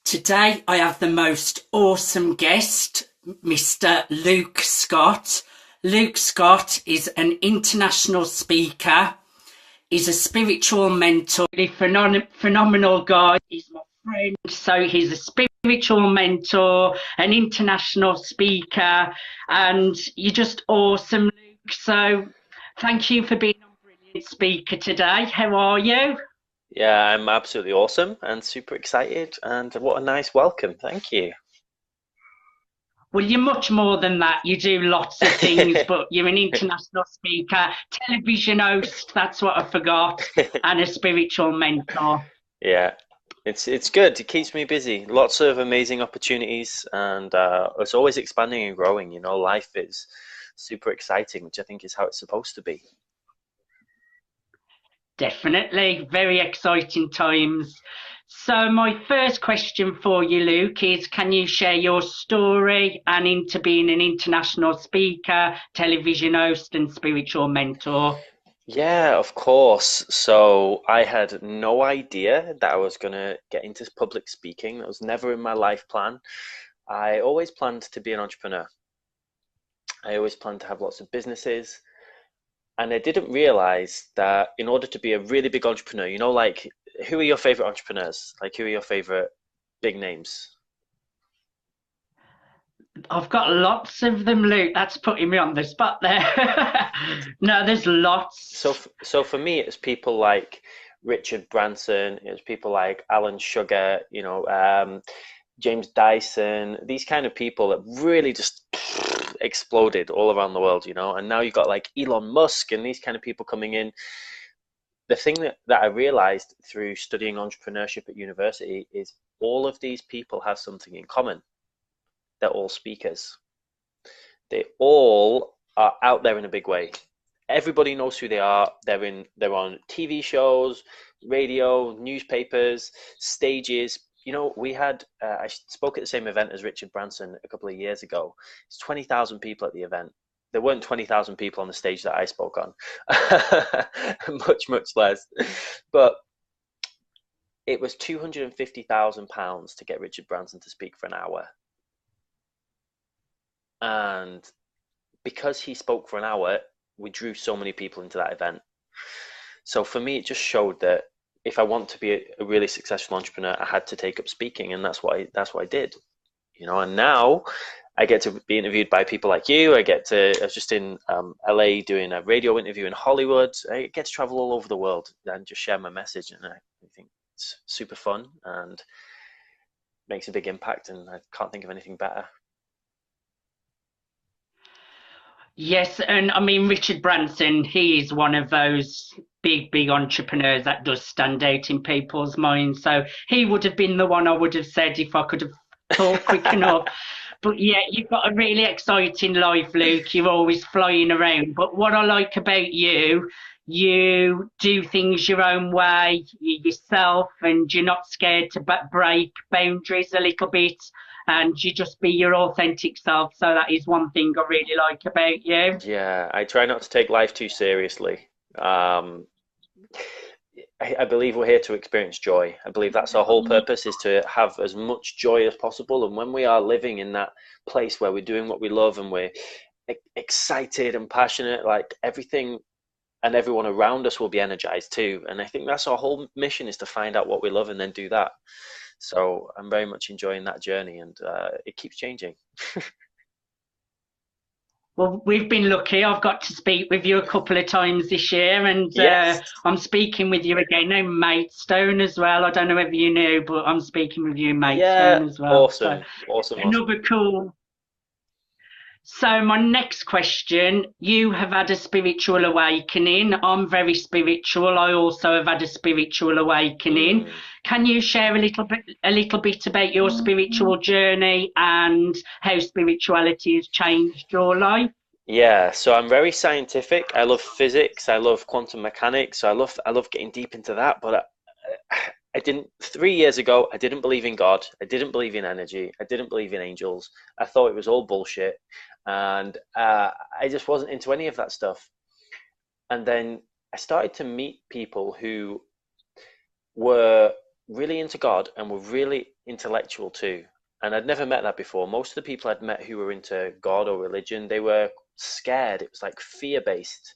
Today I have the most awesome guest, Mr. Luke Scott. Luke Scott is an international speaker. He's a spiritual mentor, a phenomenal guy. He's my friend, so he's a spiritual mentor, an international speaker, and you're just awesome, Luke. So thank you for being on Brilliant Speaker today. How are you? Yeah, I'm absolutely awesome and super excited. And what a nice welcome. Thank you. Well, you're much more than that. You do lots of things, but you're an international speaker, television host, that's what I forgot, and a spiritual mentor. Yeah, it's good. It keeps me busy. Lots of amazing opportunities, and it's always expanding and growing. You know, life is super exciting, which I think is how it's supposed to be. Definitely, very exciting times. So, my first question for you, Luke, is can you share your story and into being an international speaker, television host, and spiritual mentor? Yeah, of course. So I had no idea that I was gonna get into public speaking. That was never in my life plan. I always planned to be an entrepreneur. I always planned to have lots of businesses. And I didn't realize that in order to be a really big entrepreneur, you know, like who are your favorite entrepreneurs? Like who are your favorite big names? I've got lots of them, Luke. That's putting me on the spot there. No, there's So, lots. so for me, it's people like Richard Branson, it's people like Alan Sugar, James Dyson, these kind of people that really just exploded all around the world, you know. And now you've got like Elon Musk and these kind of people coming in. The thing that I realized through studying entrepreneurship at university is all of these people have something in common. They're all speakers. They all are out there in a big way. Everybody knows who they are. They're on TV shows, radio, newspapers, stages. You know, I spoke at the same event as Richard Branson a couple of years ago. It's 20,000 people at the event. There weren't 20,000 people on the stage that I spoke on. Much less. But it was £250,000 to get Richard Branson to speak for an hour. And because he spoke for an hour, we drew so many people into that event. So for me, it just showed that if I want to be a really successful entrepreneur, I had to take up speaking, and that's what I did. You know, and now I get to be interviewed by people like you. I was just in LA doing a radio interview in Hollywood. I get to travel all over the world and just share my message, and I think it's super fun and makes a big impact. And I can't think of anything better. Yes, and I mean, Richard Branson, he is one of those big entrepreneurs that does stand out in people's minds. So he would have been the one I would have said if I could have talked quick enough. But yeah, you've got a really exciting life, Luke. You're always flying around. But what I like about you, you do things your own way, yourself, and you're not scared to break boundaries a little bit. And you just be your authentic self. So that is one thing I really like about you. Yeah, I try not to take life too seriously. Um, I believe we're here to experience joy. I believe that's our whole purpose is to have as much joy as possible. And when we are living in that place where we're doing what we love and we're excited and passionate, like everything and everyone around us will be energized too. And I think that's our whole mission is to find out what we love and then do that. So I'm very much enjoying that journey and it keeps changing. Well, we've been lucky. I've got to speak with you a couple of times this year, and Yes. I'm speaking with you again now, Maidstone as well. I don't know whether you knew, but I'm speaking with you in Yeah. Maidstone as well. So Awesome. Awesome. Awesome. another cool. So my next question, you have had a spiritual awakening. I'm very spiritual. I also have had a spiritual awakening. Mm. Can you share a little bit about your spiritual journey and how spirituality has changed your life? Yeah, so I'm very scientific. I love physics. I love quantum mechanics. So I love getting deep into that. But I didn't 3 years ago. I didn't believe in God. I didn't believe in energy. I didn't believe in angels. I thought it was all bullshit, and I just wasn't into any of that stuff. And then I started to meet people who were really into God and were really intellectual too. And I'd never met that before. Most of the people I'd met who were into God or religion, they were scared. It was like fear based.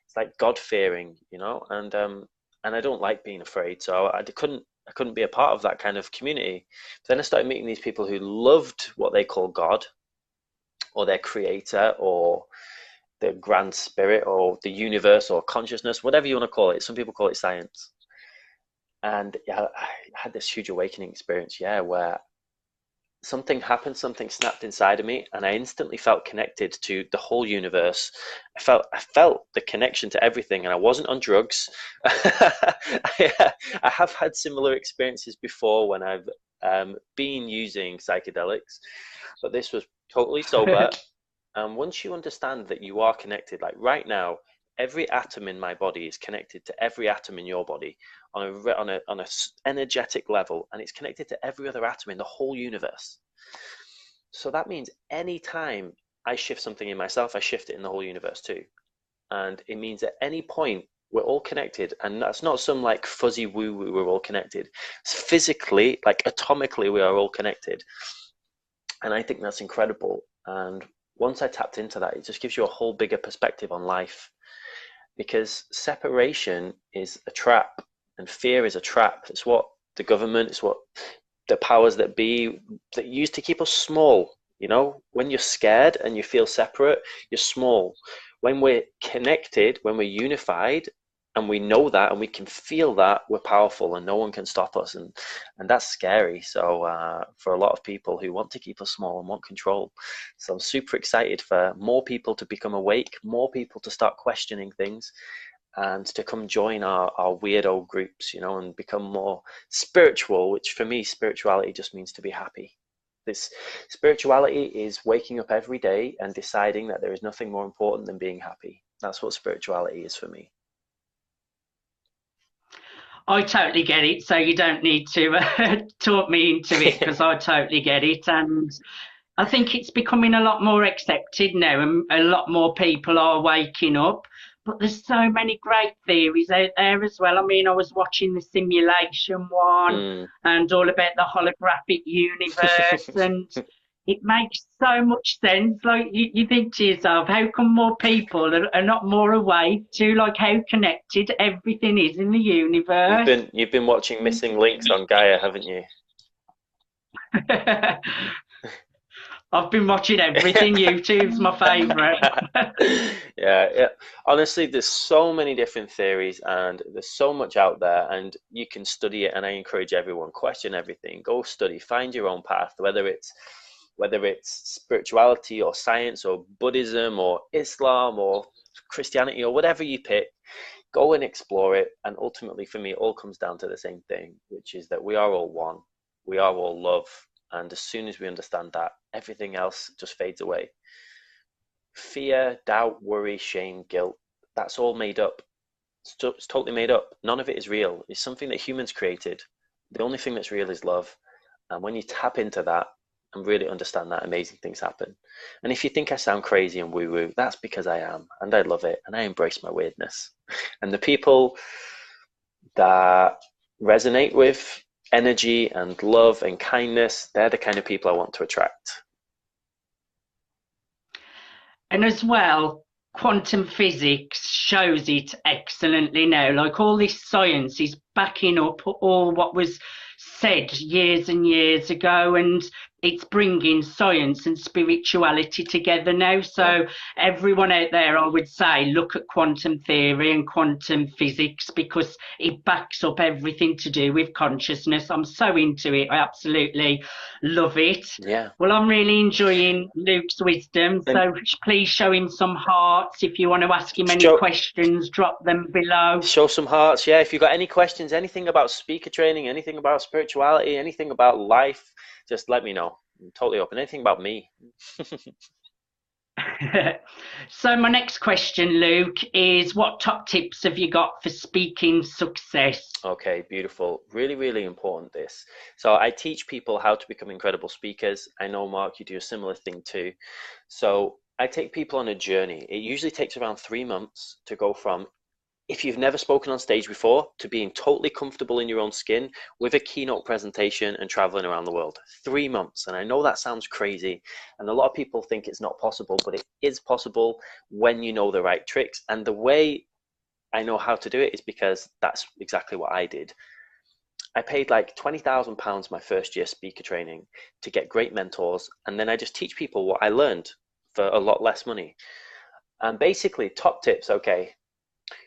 It's like God fearing, you know. And I don't like being afraid, so I couldn't be a part of that kind of community. Then I started meeting these people who loved what they call God or their creator or the grand spirit or the universe or consciousness, whatever you want to call it. Some people call it science. And yeah, I had this huge awakening experience, yeah, where something happened, something snapped inside of me, and I instantly felt connected to the whole universe. I felt the connection to everything, and I wasn't on drugs. I have had similar experiences before when I've been using psychedelics, but this was totally sober. And once you understand that you are connected, like right now, every atom in my body is connected to every atom in your body on a energetic level, and it's connected to every other atom in the whole universe. So that means any time I shift something in myself, I shift it in the whole universe too. And it means at any point we're all connected, and that's not some like fuzzy woo woo. We're all connected. It's physically, like atomically, we are all connected, and I think that's incredible. And once I tapped into that, it just gives you a whole bigger perspective on life, because separation is a trap and fear is a trap. It's what the government, it's what the powers that be that use to keep us small. You know, when you're scared and you feel separate, you're small. When we're connected, when we're unified, and we know that and we can feel that, we're powerful and no one can stop us. And that's scary. So for a lot of people who want to keep us small and want control. So I'm super excited for more people to become awake, more people to start questioning things, and to come join our weirdo groups, you know, and become more spiritual, which for me, spirituality just means to be happy. This spirituality is waking up every day and deciding that there is nothing more important than being happy. That's what spirituality is for me. I totally get it. So you don't need to talk me into it because I totally get it. And I think it's becoming a lot more accepted now, and a lot more people are waking up. But there's so many great theories out there as well. I mean, I was watching the simulation one Mm. and all about the holographic universe, and it makes so much sense. Like you think to yourself, how come more people are not more awake to like how connected everything is in the universe? You've been watching Missing Links on Gaia, haven't you? I've been watching everything. YouTube's my favourite. Yeah, yeah. Honestly, there's so many different theories and there's so much out there, and you can study it. And I encourage everyone, question everything, go study, find your own path, whether it's spirituality or science or Buddhism or Islam or Christianity or whatever you pick. Go and explore it. And ultimately, for me, it all comes down to the same thing, which is that we are all one. We are all love. And as soon as we understand that, everything else just fades away. Fear, doubt, worry, shame, guilt, that's all made up. It's totally made up. None of it is real. It's something that humans created. The only thing that's real is love. And when you tap into that and really understand that, amazing things happen. And if you think I sound crazy and woo woo, that's because I am. And I love it. And I embrace my weirdness. And the people that resonate with energy and love and kindness, they're the kind of people I want to attract. And as well, quantum physics shows it excellently now. Like all this science is backing up all what was said years and years ago, and it's bringing science and spirituality together now. So everyone out there, I would say, look at quantum theory and quantum physics because it backs up everything to do with consciousness. I'm so into it. I absolutely love it. Yeah. Well, I'm really enjoying Luke's wisdom. And So please show him some hearts. If you want to ask him any show questions, drop them below. show some hearts. Yeah, if you've got any questions, anything about speaker training, anything about spirituality, anything about life, just let me know. I'm totally open. Anything about me. So my next question, Luke, is what top tips have you got for speaking success? Okay, beautiful. Really, really important this. So I teach people how to become incredible speakers. I know, Mark, you do a similar thing too. So I take people on a journey. It usually takes around 3 months to go from if you've never spoken on stage before, to being totally comfortable in your own skin with a keynote presentation and traveling around the world. 3 months. And I know that sounds crazy, and a lot of people think it's not possible, but it is possible when you know the right tricks. And the way I know how to do it is because that's exactly what I did. I paid like £20,000 my first year speaker training to get great mentors, and then I just teach people what I learned for a lot less money. And basically, top tips, okay.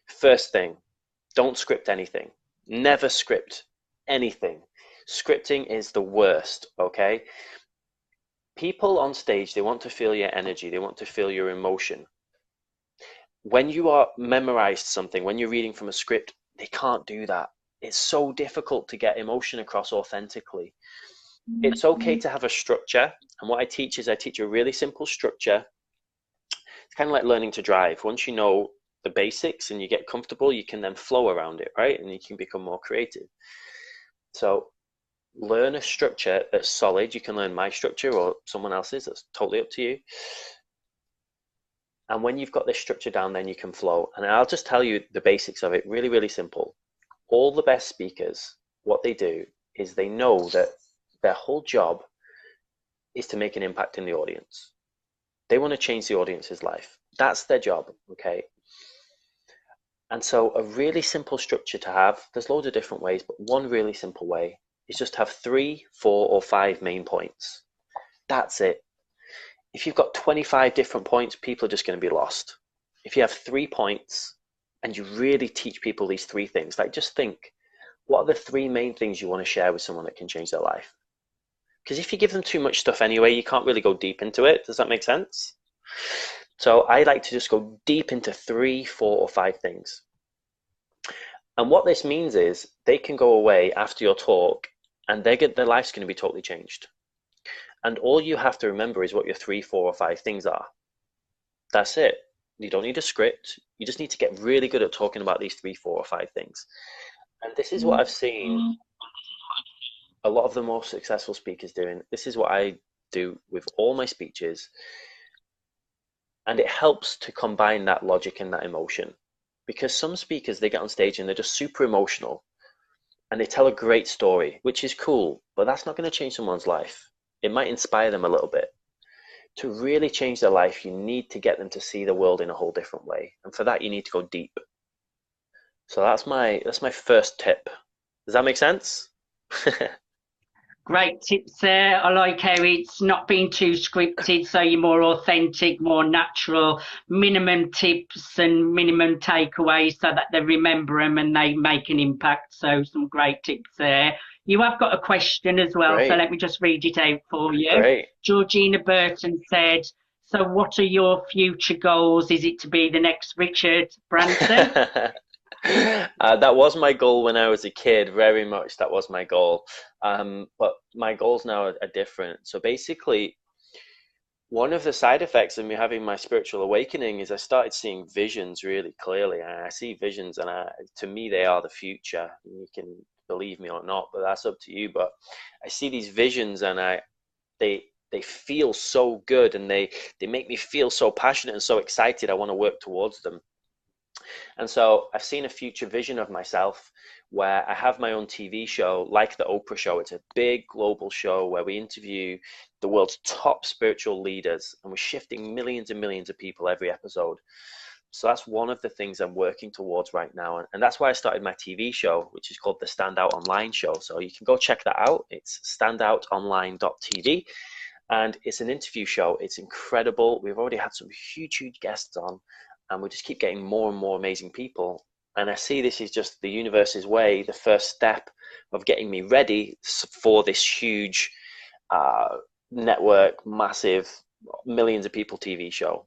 First thing, don't script anything. Never script anything. Scripting is the worst, okay? People on stage, they want to feel your energy, they want to feel your emotion. When you are memorized something, when you're reading from a script, they can't do that. It's so difficult to get emotion across authentically. It's okay to have a structure, and what I teach is I teach a really simple structure. It's kind of like learning to drive. Once you know the basics and you get comfortable, you can then flow around it, right? And you can become more creative. So learn a structure that's solid. You can learn my structure or someone else's. That's totally up to you. And when you've got this structure down, then you can flow. And I'll just tell you the basics of it, really, really simple. All the best speakers, what they do is they know that their whole job is to make an impact in the audience. They want to change the audience's life. That's their job, okay? And so a really simple structure to have, there's loads of different ways, but one really simple way is just have 3, 4, or 5 main points. That's it. If you've got 25 different points, people are just going to be lost. If you have 3 points and you really teach people these 3 things, like just think, what are the 3 main things you want to share with someone that can change their life? Because if you give them too much stuff anyway, you can't really go deep into it. Does that make sense? So I like to just go deep into 3, 4, or 5 things. And what this means is they can go away after your talk and their life's going to be totally changed. And all you have to remember is what your 3, 4, or 5 things are. That's it. You don't need a script. You just need to get really good at talking about these 3, 4, or 5 things. And this is what I've seen a lot of the most successful speakers doing. This is what I do with all my speeches. And it helps to combine that logic and that emotion. Because some speakers, they get on stage and they're just super emotional and they tell a great story, which is cool, but that's not going to change someone's life. It might inspire them a little bit. To really change their life, you need to get them to see the world in a whole different way. And for that, you need to go deep. So that's my first tip. Does that make sense? Great tips there. I like how it's not being too scripted, so you're more authentic, more natural, minimum tips and minimum takeaways so that they remember them and they make an impact. So some great tips there. You have got a question as well, so Great. let me just read it out for you. Great. Georgina Burton said, so what are your future goals? Is it to be the next Richard Branson? That was my goal when I was a kid, very much that was my goal. But my goals now are different. So basically, one of the side effects of me having my spiritual awakening is I started seeing visions really clearly. And I see visions, and to me, they are the future. You can believe me or not, but that's up to you. But I see these visions, and they feel so good, and they make me feel so passionate and so excited. I want to work towards them. And so I've seen a future vision of myself where I have my own TV show, like the Oprah show. It's a big global show where we interview the world's top spiritual leaders, and we're shifting millions and millions of people every episode. So that's one of the things I'm working towards right now. And that's why I started my TV show, which is called the Standout Online Show. So you can go check that out. It's standoutonline.tv. And it's an interview show. It's incredible. We've already had some huge, huge guests on, and we just keep getting more and more amazing people. And I see this is just the universe's way, the first step of getting me ready for this huge network, massive, millions of people TV show.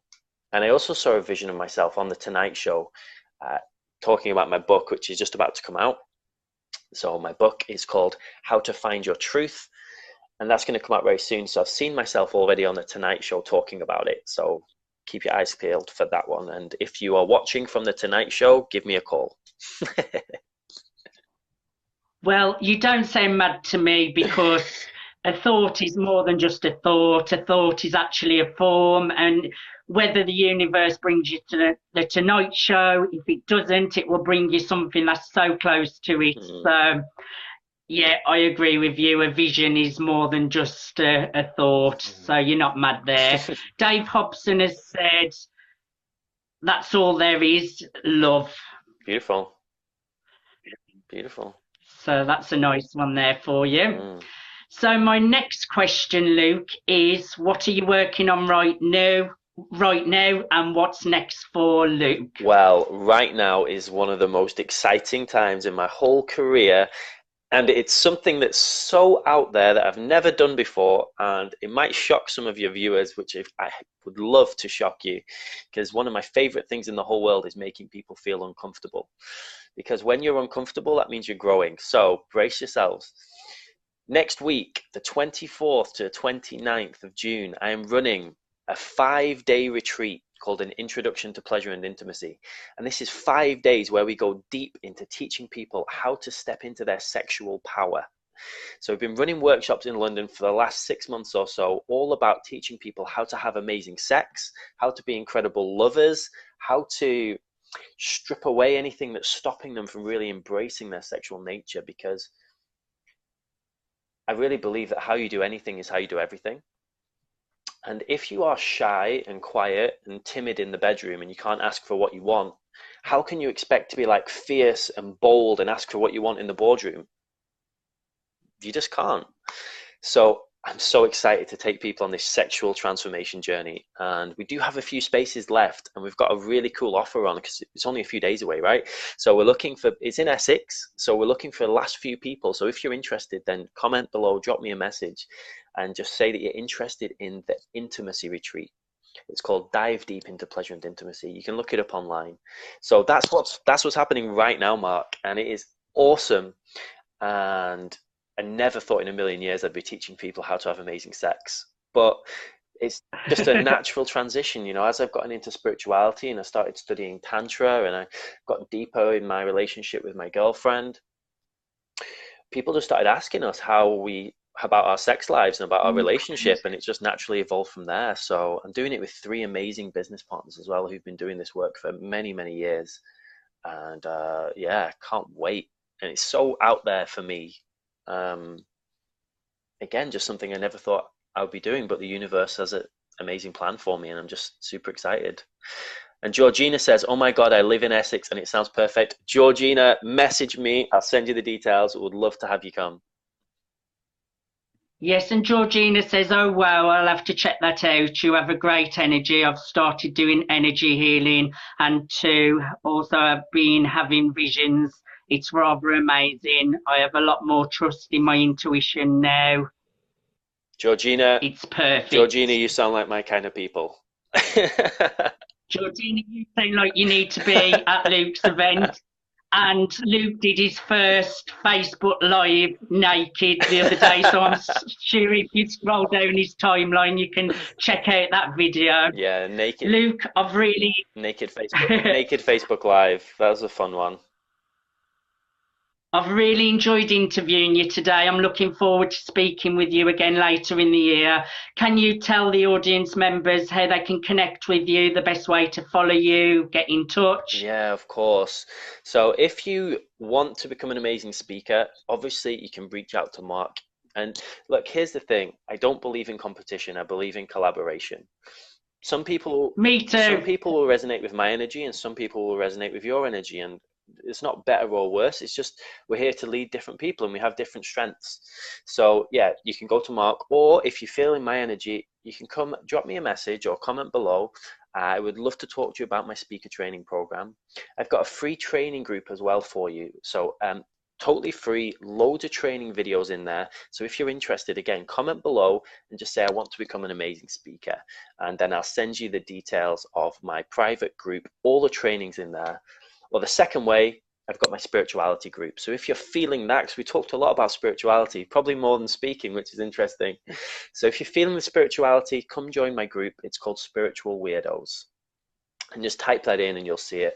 And I also saw a vision of myself on the Tonight Show, talking about my book, which is just about to come out. So my book is called How to Find Your Truth, and that's going to come out very soon. So I've seen myself already on the Tonight Show talking about it. So keep your eyes peeled for that one. And if you are watching from the Tonight Show, give me a call. Well, you don't sound mad to me, because a thought is more than just a thought. A thought is actually a form. And whether the universe brings you to the Tonight Show. If it doesn't, it will bring you something that's so close to it. Mm. So, yeah, I agree with you. A vision is more than just a thought. So you're not mad there. Dave Hobson has said, that's all there is, love. Beautiful. Beautiful. So that's a nice one there for you. Mm. So my next question, Luke, is what are you working on right now, and what's next for Luke? Well, right now is one of the most exciting times in my whole career, and it's something that's so out there that I've never done before, and it might shock some of your viewers, which I would love to shock you, because one of my favorite things in the whole world is making people feel uncomfortable. Because when you're uncomfortable, that means you're growing. So brace yourselves. Next week, the 24th to 29th of June, I am running a 5-day retreat called an Introduction to Pleasure and Intimacy. And this is 5 days where we go deep into teaching people how to step into their sexual power. So we've been running workshops in London for the last 6 months or so, all about teaching people how to have amazing sex, how to be incredible lovers, how to strip away anything that's stopping them from really embracing their sexual nature, because I really believe that how you do anything is how you do everything. And if you are shy and quiet and timid in the bedroom and you can't ask for what you want, how can you expect to be like fierce and bold and ask for what you want in the boardroom? You just can't. So I'm so excited to take people on this sexual transformation journey. And we do have a few spaces left, and we've got a really cool offer on because it's only a few days away, right? So we're looking for, it's in Essex, so we're looking for the last few people. So if you're interested, then comment below, drop me a message, and just say that you're interested in the intimacy retreat. It's called Dive Deep into Pleasure and Intimacy. You can look it up online. So that's what's happening right now, Mark, and it is awesome. And I never thought in a million years I'd be teaching people how to have amazing sex, but it's just a natural transition, you know, as I've gotten into spirituality and I started studying Tantra and I got deeper in my relationship with my girlfriend. People just started asking us about our sex lives and about our relationship, and it's just naturally evolved from there. So I'm doing it with 3 amazing business partners as well who've been doing this work for many, many years. And yeah, can't wait. And it's so out there for me. Again, just something I never thought I would be doing, but the universe has an amazing plan for me, and I'm just super excited. And Georgina says, oh my God, I live in Essex and it sounds perfect. Georgina, message me. I'll send you the details. I would love to have you come. Yes, and Georgina says, oh, wow, I'll have to check that out. You have a great energy. I've started doing energy healing, and also I've been having visions. It's rather amazing. I have a lot more trust in my intuition now. Georgina, it's perfect. Georgina, you sound like my kind of people. Georgina, you sound like you need to be at Luke's event. And Luke did his first Facebook Live naked the other day, so I'm sure if you scroll down his timeline, you can check out that video. Yeah, naked. Luke, I've really naked Facebook Live. That was a fun one. I've really enjoyed interviewing you today. I'm looking forward to speaking with you again later in the year. Can you tell the audience members how they can connect with you, the best way to follow you, get in touch? Yeah, of course. So if you want to become an amazing speaker, obviously you can reach out to Mark. And look, here's the thing. I don't believe in competition. I believe in collaboration. Me too. Some people will resonate with my energy and some people will resonate with your energy. And it's not better or worse. It's just we're here to lead different people and we have different strengths. So yeah, you can go to Mark, or if you feel in my energy, you can come drop me a message or comment below. I would love to talk to you about my speaker training program. I've got a free training group as well for you. So totally free, loads of training videos in there. So if you're interested, again, comment below and just say, I want to become an amazing speaker. And then I'll send you the details of my private group, all the trainings in there. Or the second way, I've got my spirituality group. So if you're feeling that, because we talked a lot about spirituality, probably more than speaking, which is interesting. So if you're feeling the spirituality, come join my group. It's called Spiritual Weirdos. And just type that in and you'll see it.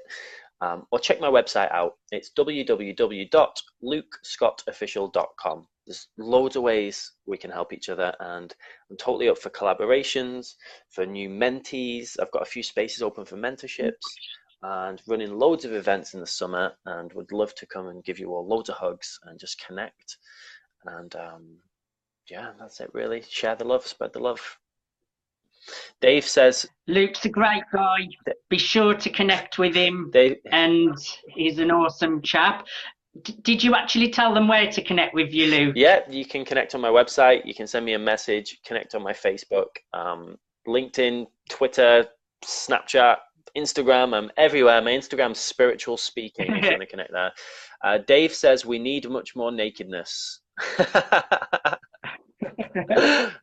Or check my website out. It's www.lukescottofficial.com. there's loads of ways we can help each other, and I'm totally up for collaborations, for new mentees. I've got a few spaces open for mentorships and running loads of events in the summer, and would love to come and give you all loads of hugs and just connect. And yeah, that's it really. Share the love, spread the love. Dave says Luke's a great guy. Be sure to connect with him, Dave, and he's an awesome chap. Did you actually tell them where to connect with you, Luke? Yeah, you can connect on my website. You can send me a message, connect on my Facebook, LinkedIn, Twitter, Snapchat, Instagram. I'm everywhere. My Instagram's Spiritual Speaking if you want to connect there. Dave says we need much more nakedness.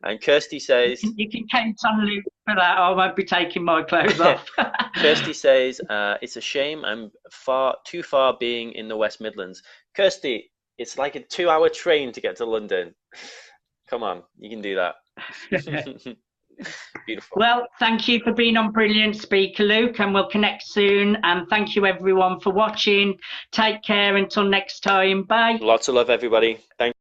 And Kirsty says you can count on Luke for that. I won't be taking my clothes off. Kirsty says it's a shame I'm too far being in the West Midlands. Kirsty, it's like a 2-hour train to get to London. Come on, you can do that. Beautiful. Well, thank you for being on Brilliant Speaker, Luke, and we'll connect soon. And thank you everyone for watching. Take care until next time. Bye. Lots of love, everybody. Thank you.